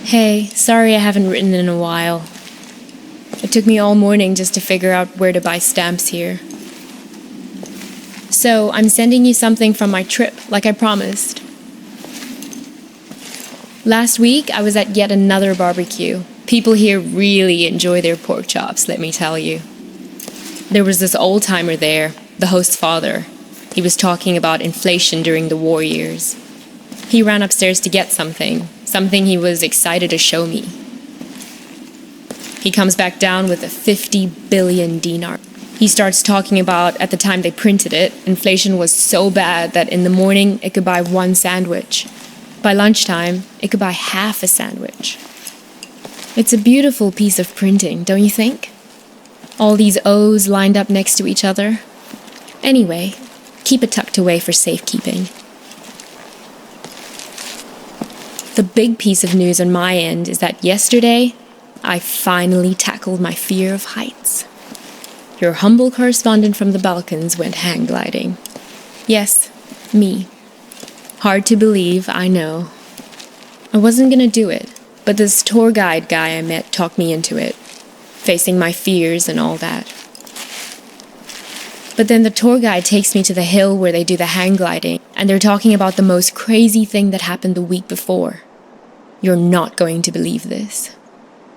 Hey, sorry I haven't written in a while. It took me all morning just to figure out where to buy stamps here. So, I'm sending you something from my trip, like I promised. Last week, I was at yet another barbecue. People here really enjoy their pork chops, let me tell you. There was this old-timer there, the host's father. He was talking about inflation during the war years. He ran upstairs to get something he was excited to show me. He comes back down with a 50 billion dinar. He starts talking about, at the time they printed it, inflation was so bad that in the morning it could buy one sandwich. By lunchtime, it could buy half a sandwich. It's a beautiful piece of printing, don't you think? All these O's lined up next to each other. Anyway, keep it tucked away for safekeeping. The big piece of news on my end is that yesterday, I finally tackled my fear of heights. Your humble correspondent from the Balkans went hang gliding. Yes, me. Hard to believe, I know. I wasn't gonna do it, but this tour guide guy I met talked me into it, facing my fears and all that. But then the tour guide takes me to the hill where they do the hang gliding, and they're talking about the most crazy thing that happened the week before. You're not going to believe this.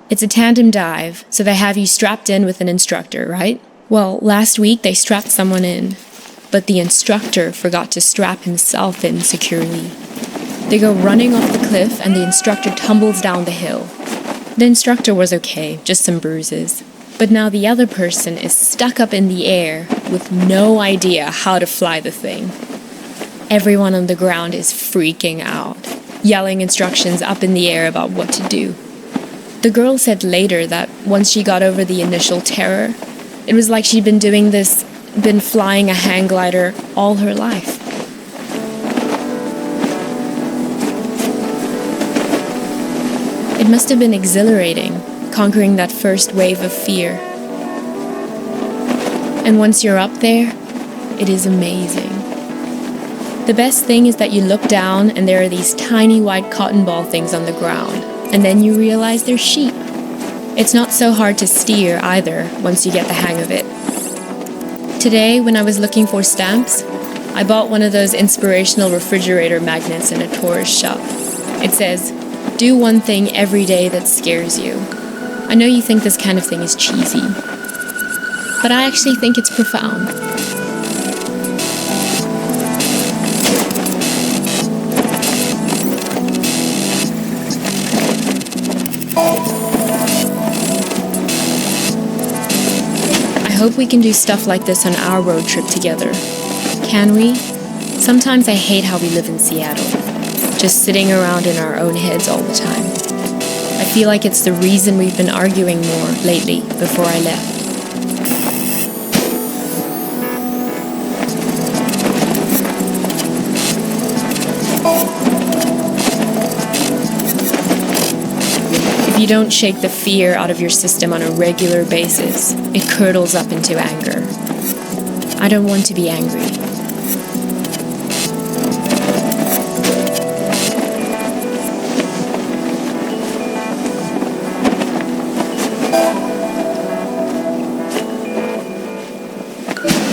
It's a tandem dive, so they have you strapped in with an instructor, right? Well, last week they strapped someone in, but the instructor forgot to strap himself in securely. They go running off the cliff and the instructor tumbles down the hill. The instructor was okay, just some bruises. But now the other person is stuck up in the air with no idea how to fly the thing. Everyone on the ground is freaking out, yelling instructions up in the air about what to do. The girl said later that once she got over the initial terror, it was like she'd been flying a hang glider all her life. It must have been exhilarating, conquering that first wave of fear. And once you're up there, it is amazing. The best thing is that you look down and there are these tiny white cotton ball things on the ground, and then you realize they're sheep. It's not so hard to steer either once you get the hang of it. Today, when I was looking for stamps, I bought one of those inspirational refrigerator magnets in a tourist shop. It says, "Do one thing every day that scares you." I know you think this kind of thing is cheesy, but I actually think it's profound. I hope we can do stuff like this on our road trip together. Can we? Sometimes I hate how we live in Seattle, just sitting around in our own heads all the time. I feel like it's the reason we've been arguing more lately before I left. If you don't shake the fear out of your system on a regular basis, it curdles up into anger. I don't want to be angry.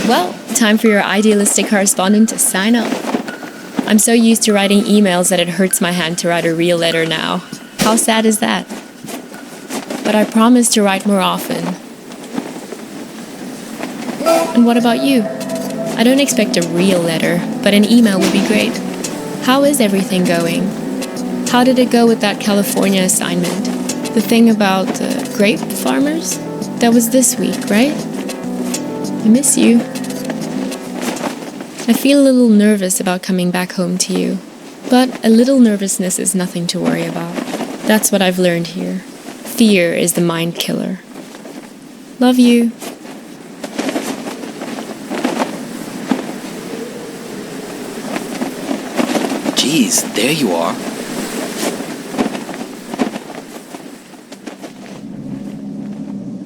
Well, time for your idealistic correspondent to sign up. I'm so used to writing emails that it hurts my hand to write a real letter now. How sad is that? But I promise to write more often. And what about you? I don't expect a real letter, but an email would be great. How is everything going? How did it go with that California assignment? The thing about grape farmers? That was this week, right? I miss you. I feel a little nervous about coming back home to you, but a little nervousness is nothing to worry about. That's what I've learned here. Fear is the mind killer. Love you. Geez, there you are.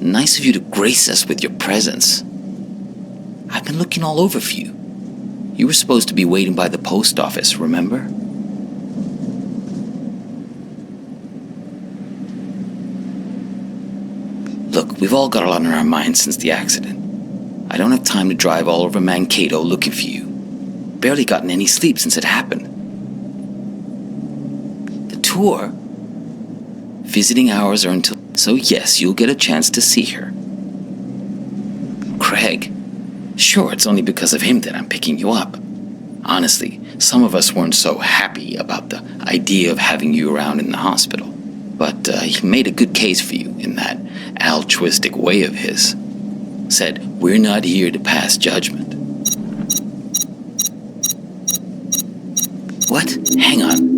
Nice of you to grace us with your presence. I've been looking all over for you. You were supposed to be waiting by the post office, remember? Look, we've all got a lot on our minds since the accident. I don't have time to drive all over Mankato looking for you. Barely gotten any sleep since it happened. The tour? Visiting hours are until... So yes, you'll get a chance to see her. Craig? Sure, it's only because of him that I'm picking you up. Honestly, some of us weren't so happy about the idea of having you around in the hospital. But he made a good case for you in that altruistic way of his. Said, we're not here to pass judgment. What? Hang on.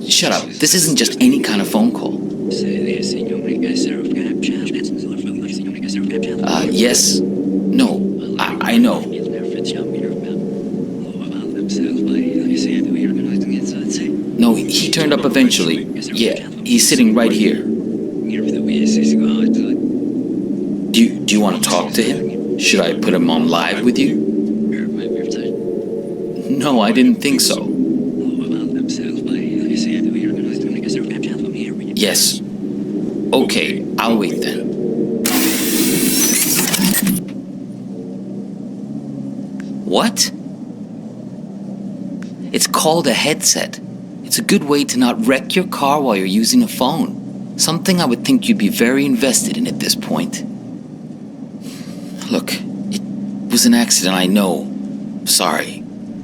Shut up. This isn't just any kind of phone call. Yes. No. I know. No, he turned up eventually. Yeah, he's sitting right here. Do you want to talk to him? Should I put him on live with you? No, I didn't think so. Yes. Okay, I'll wait then. What? It's called a headset. It's a good way to not wreck your car while you're using a phone. Something I would think you'd be very invested in at this point. Look, it was an accident, I know. Sorry.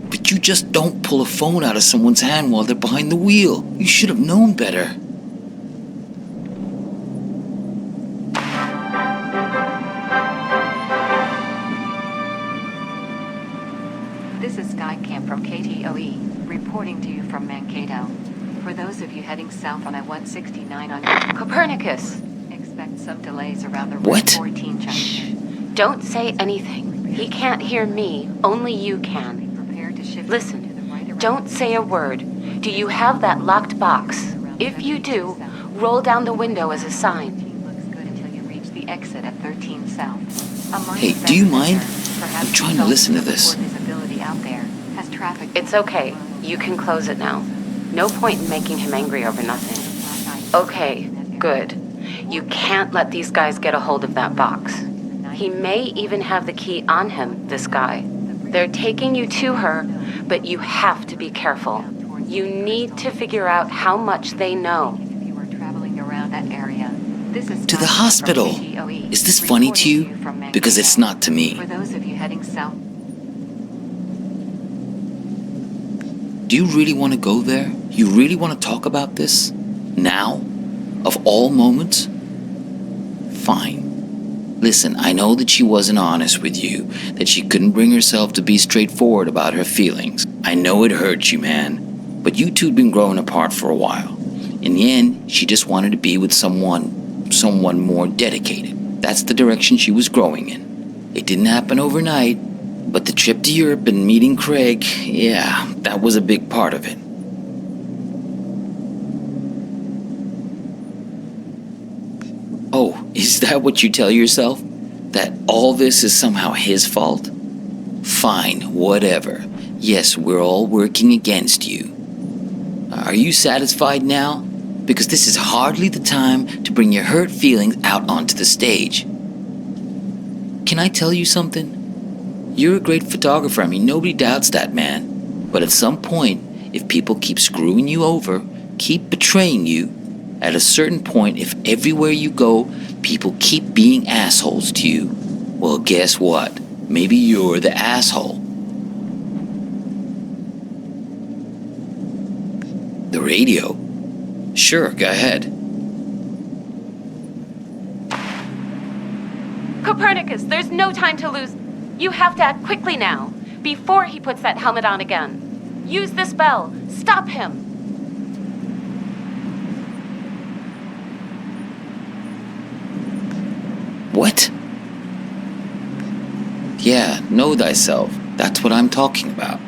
But you just don't pull a phone out of someone's hand while they're behind the wheel. You should have known better. This is Skycam from KTOE, reporting to you from Mankato. For those of you heading south on I-169 on Copernicus, expect some delays around the Route 14 junction. Don't say anything. He can't hear me. Only you can. Listen, don't say a word. Do you have that locked box? If you do, roll down the window as a sign. Looks good until you reach the exit at 13 South. Hey, do you mind? I'm trying to listen to this. It's okay. You can close it now. No point in making him angry over nothing. Okay, good. You can't let these guys get a hold of that box. He may even have the key on him, this guy. They're taking you to her, but you have to be careful. You need to figure out how much they know. If you were traveling around that area, this is To the hospital. Is this funny to you? Because it's not to me. For those of you heading south. Do you really want to go there? You really want to talk about this? Now? Of all moments? Fine. Listen, I know that she wasn't honest with you, that she couldn't bring herself to be straightforward about her feelings. I know it hurt you, man. But you two'd been growing apart for a while. In the end, she just wanted to be with someone more dedicated. That's the direction she was growing in. It didn't happen overnight, but the trip to Europe and meeting Craig, yeah, that was a big part of it. Oh, is that what you tell yourself? That all this is somehow his fault? Fine, whatever. Yes, we're all working against you. Are you satisfied now? Because this is hardly the time to bring your hurt feelings out onto the stage. Can I tell you something? You're a great photographer, I mean, nobody doubts that, man. But at some point, if people keep screwing you over, keep betraying you, at a certain point, if everywhere you go, people keep being assholes to you, well, guess what? Maybe you're the asshole. The radio? Sure, go ahead. Copernicus, there's no time to lose. You have to act quickly now, before he puts that helmet on again. Use this bell. Stop him. What? Yeah, know thyself. That's what I'm talking about.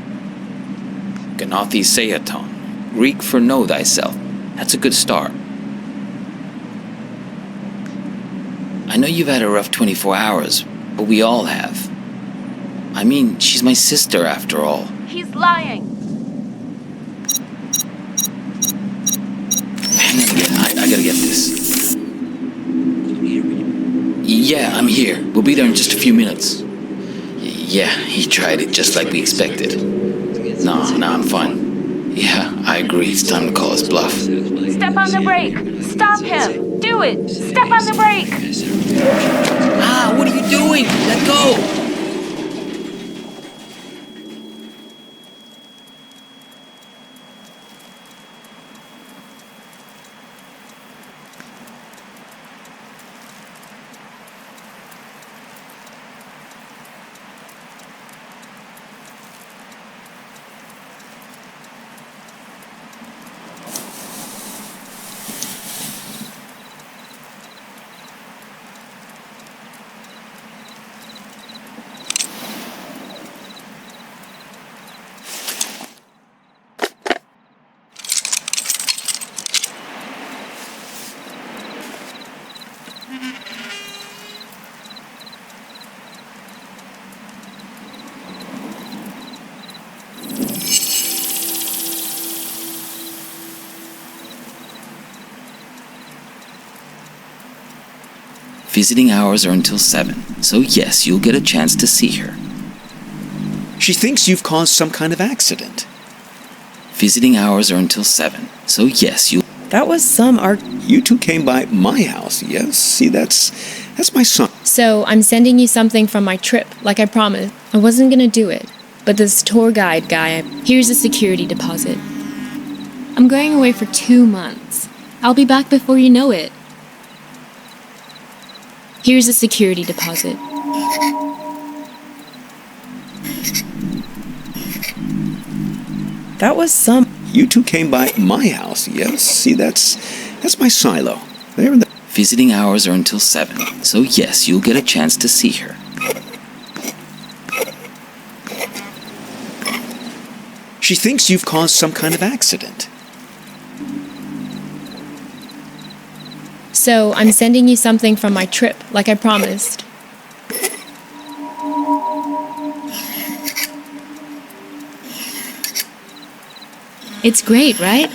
Gnathi Seaton. Greek for know thyself. That's a good start. I know you've had a rough 24 hours, but we all have. I mean, she's my sister after all. He's lying. hang on a minute. I gotta get this. Yeah, I'm here. We'll be there in just a few minutes. Yeah, he tried it just like we expected. No, I'm fine. Yeah, I agree. It's time to call his bluff. Step on the brake! Stop him! Do it! Step on the brake! Ah, what are you doing? Let go! Visiting hours are until 7, so yes, you'll get a chance to see her. She thinks you've caused some kind of accident. Visiting hours are until 7, so yes, you'll... That was some art. You two came by my house, yes? See, that's my son. So, I'm sending you something from my trip, like I promised. I wasn't gonna do it, but this tour guide guy, here's a security deposit. I'm going away for 2 months. I'll be back before you know it. Here's a security deposit. That was some... You two came by my house, yes? See, that's my silo. There in the... Visiting hours are until 7, so yes, you'll get a chance to see her. She thinks you've caused some kind of accident. So, I'm sending you something from my trip, like I promised. It's great, right?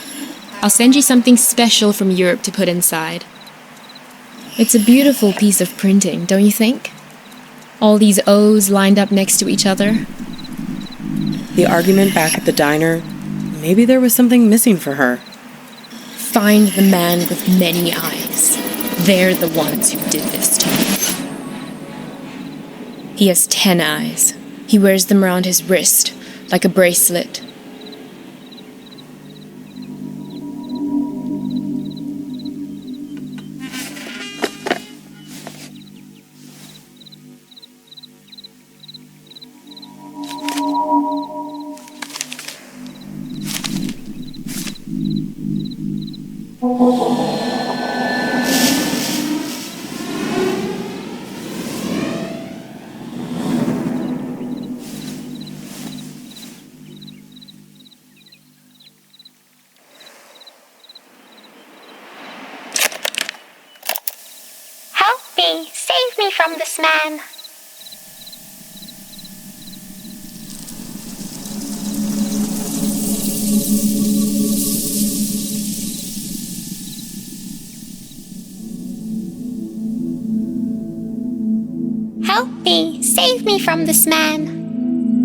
I'll send you something special from Europe to put inside. It's a beautiful piece of printing, don't you think? All these O's lined up next to each other. The argument back at the diner. Maybe there was something missing for her. Find the man with many eyes. They're the ones who did this to me. He has 10 eyes. He wears them around his wrist, like a bracelet. Save me from this man. Help me. Save me from this man.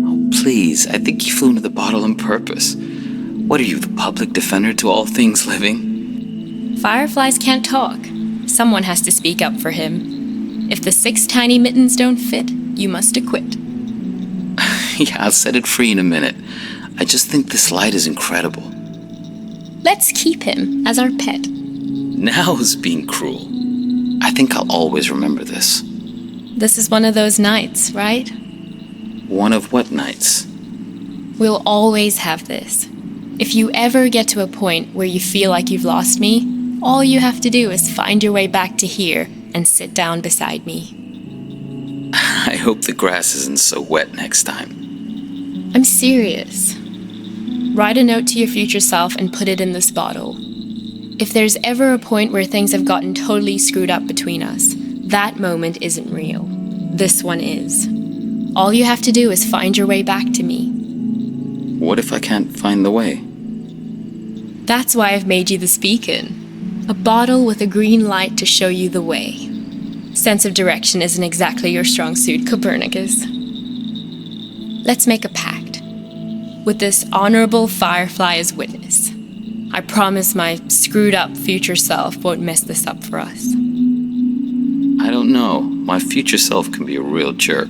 Oh, please, I think you flew into the bottle on purpose. What are you, the public defender to all things living? Fireflies can't talk. Someone has to speak up for him. If the 6 tiny mittens don't fit, you must acquit. Yeah, I'll set it free in a minute. I just think this light is incredible. Let's keep him as our pet. Now is being cruel. I think I'll always remember this. This is one of those nights, right? One of what nights? We'll always have this. If you ever get to a point where you feel like you've lost me, all you have to do is find your way back to here and sit down beside me. I hope the grass isn't so wet next time. I'm serious. Write a note to your future self and put it in this bottle. If there's ever a point where things have gotten totally screwed up between us, that moment isn't real. This one is. All you have to do is find your way back to me. What if I can't find the way? That's why I've made you this beacon. A bottle with a green light to show you the way. Sense of direction isn't exactly your strong suit, Copernicus. Let's make a pact. With this honorable firefly as witness, I promise my screwed up future self won't mess this up for us. I don't know. My future self can be a real jerk.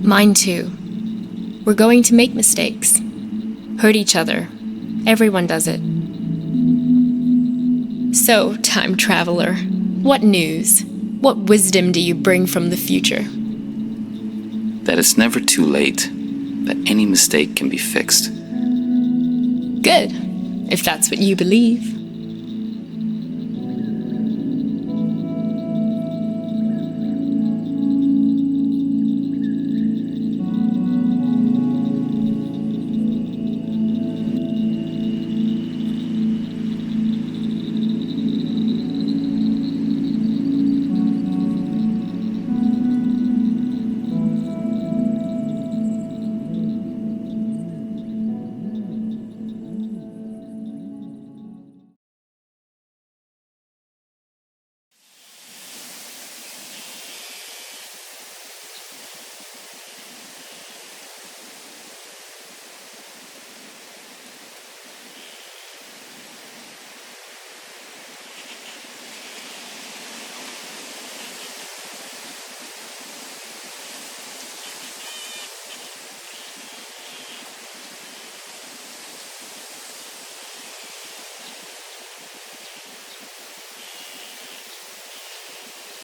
Mine too. We're going to make mistakes. Hurt each other. Everyone does it. So, time traveler, what news? What wisdom do you bring from the future? That it's never too late. That any mistake can be fixed. Good, if that's what you believe.